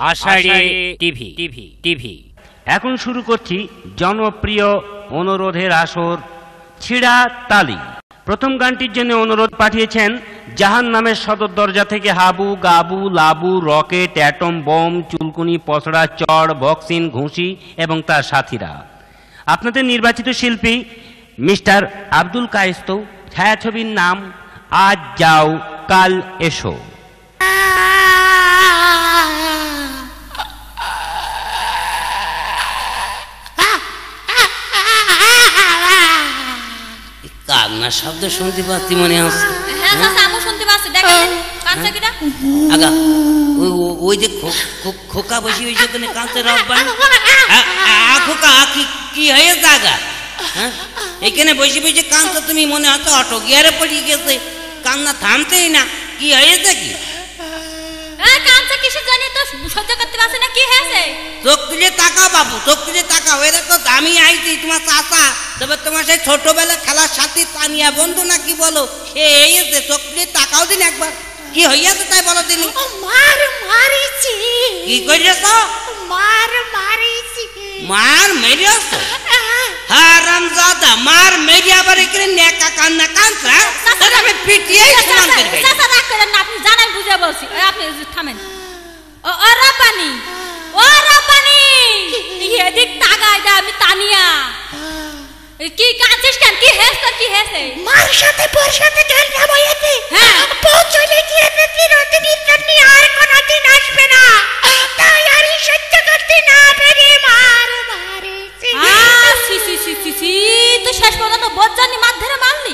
আষাঢ়ে TV. এখন শুরু করছি জনপ্রিয় অনুরোধের আসর ছিড়া তালি। প্রথম গানটির জন্য অনুরোধ পাঠিয়েছেন জাহান নামের সদর দরজা থেকে Habu, গাবু, Labu, rocket, atom bomb, চুলকুনি, পসড়া, চড়, বক্সিন, ঘুষি এবং তার সাথীরা। আপনাদের নির্বাচিত শিল্পী মিস্টার আব্দুল কায়েস্ত। ছায়াছবির নাম আজ যাও কাল এসো। কান্নার শব্দ শুনতে পাচ্ছি মনে হচ্ছে। ওই যে খোকা বসি ওই যেখানে কাঁদতে রব্বান খোকা কি হয়েছে আগা? হ্যাঁ, এখানে বসে বসে কাঁদতে তুমি মনে হচ্ছে অটো গিয়ারে পড়িয়ে গেছে, কান্না থামতেই না। কি হয়েছে কি? চোখ তুলে তাকাও বাবু, চোখ তুলে তাকাও। ওই দেখো আমি আইছি তোমার চাচা, তবে তোমার সেই ছোটবেলা খেলার সাথী তানিয়া বন্ধু না কি বলো, সে এসে। চোখ তুলে তাকাও দিন একবার, কি হইয়াছে তাই বলো দিন। কি করিস? মার মেরিয়াছ? হারামজাদা, মার মেরি আবার এখানে নেকা কান্না কাঁদছে। আমি পিটিয়েই সমান করে ফেলি। চাচা রাগ করেন না, আপনি জানাই বুঝে বলছি। আপনি থামেন। ও রাব্বানি, ও রাব্বানি, এদিক তাকায় দা। আমি তানিয়া। কি কাঁদছিস কেন? কি হেসে? কি হেসে? মার সাথে বোর সাথে ঝগড়া হয়েছে। হ্যাঁ, বউ চলে গিয়েছে, চিরদিনের জন্য আর কোনোদিন আসবে না। তাই আর সহ্য করতে না পেরে মার মারেছি। তুই শেষ পর্যন্ত বজ্জানি মার ধরে মারলি?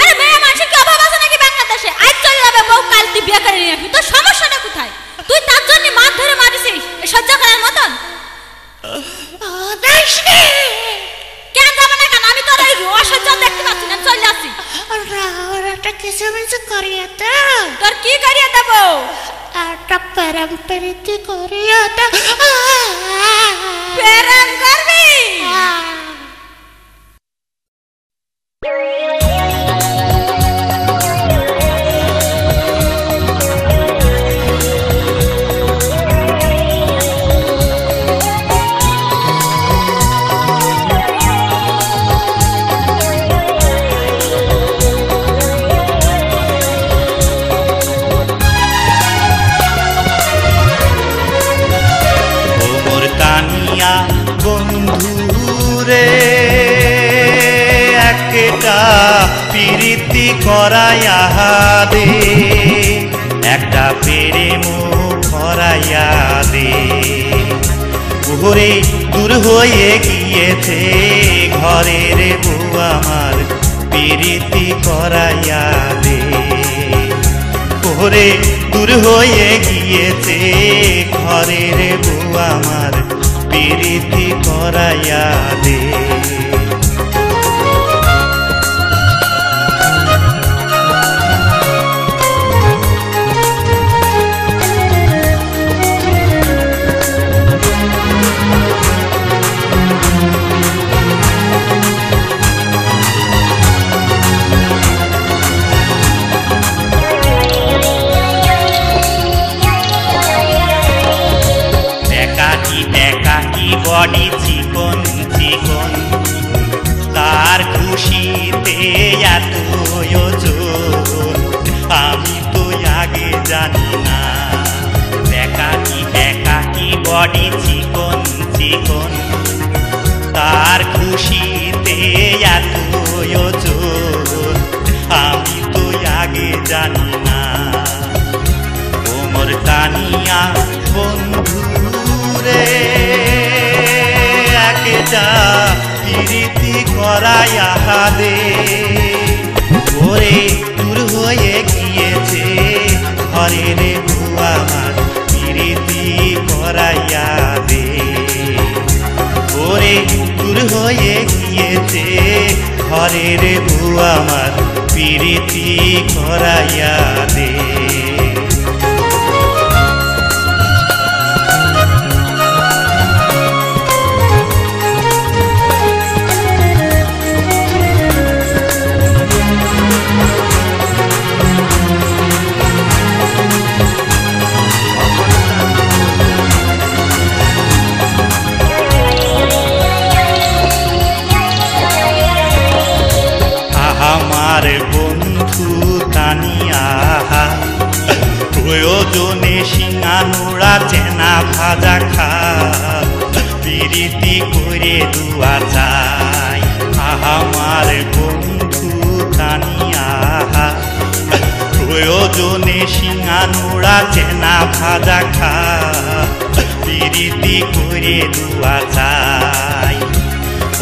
আরে মেয়ে মানুষের কি অভাব আছে নাকি বাংলাদেশে? আজ চলে যাবে বউ, কাল তুই বিয়ে করে নিয়ে আসবি। তোর সমস্যাটা কোথায়? তুই তার জন্য মার ধরে মারিছিস সহ্য করার মতন? কেন যাবো না কেন? আমি তোর এই অসহ্য দেখতে পাচ্ছি না, চলে আসি। ওরা কিছু মিছু করিয়ে দে। তোর কি করিয়ে দেবো? একটা প্রেম প্রীতি করিয়ে দে। প্রেম করবি? বন্ধুরে একটা প্রীতি করাইয়া দে, একটা প্রেম করাইয়া দে। ওরে দূর হয়ে গিয়েছে ঘরের বউ আমার, প্রীতি করাইয়া দে। ওরে দূর হয়ে গিয়েছে ঘরের বউ আমার, প্রীতি করাইয়া দে। বডি চিকন চিকন, তার খুশিতে এত ওজন, আমি তো আগে জানি না। একাকি বডি চিকন চিকন, তার খুশিতে এত ওজন, আমি তো আগে জানি না। ওমর তানিয়া বন্ধুরে একটা প্রীতি করাইয়া দে। ওরে দূর হয়ে গিয়েছে ঘরের বউ আমার, প্রীতি করাইয়া দে। ওরে দূর হয়ে গিয়েছে ঘরের বউ আমার, প্রীতি করাইয়া দে। চেনা ভাজা খা পিরিতি করে দুয়া যায় আমার বন্ধু তানিয়া প্রয়োজনে সিঙানোড়া চেনা ভাজা খা পিরিতি করে দুয়া যায়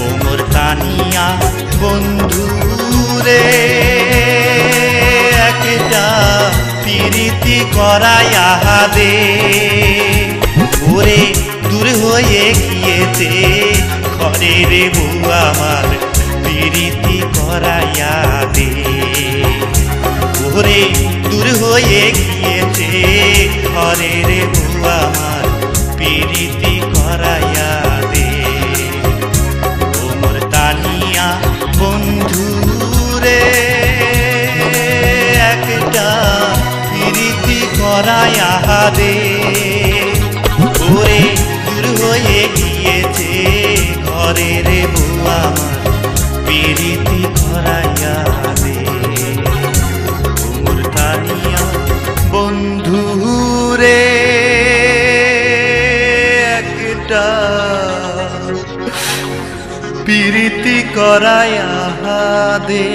ওমর তানিয়া বন্ধু রে একটা পিরিতি করাইয়া দে ওরে দূর হয়ে গিয়েছে ঘরের বউ আমার পিরিতি করাইয়া দে ওরে দূর হয়ে গিয়েছে ঘরের বউ আমার পিরিতি করাইয়া দে ওমর তানিয়া বন্ধু রে একটা পিরিতি করাইয়া দে ওরে দূর হয়ে গিয়েছে ঘরের বউ আমার পিরিতি করাইয়া দে ওমর তানিয়া বন্ধু রে একটা পিরিতি করাইয়া দে।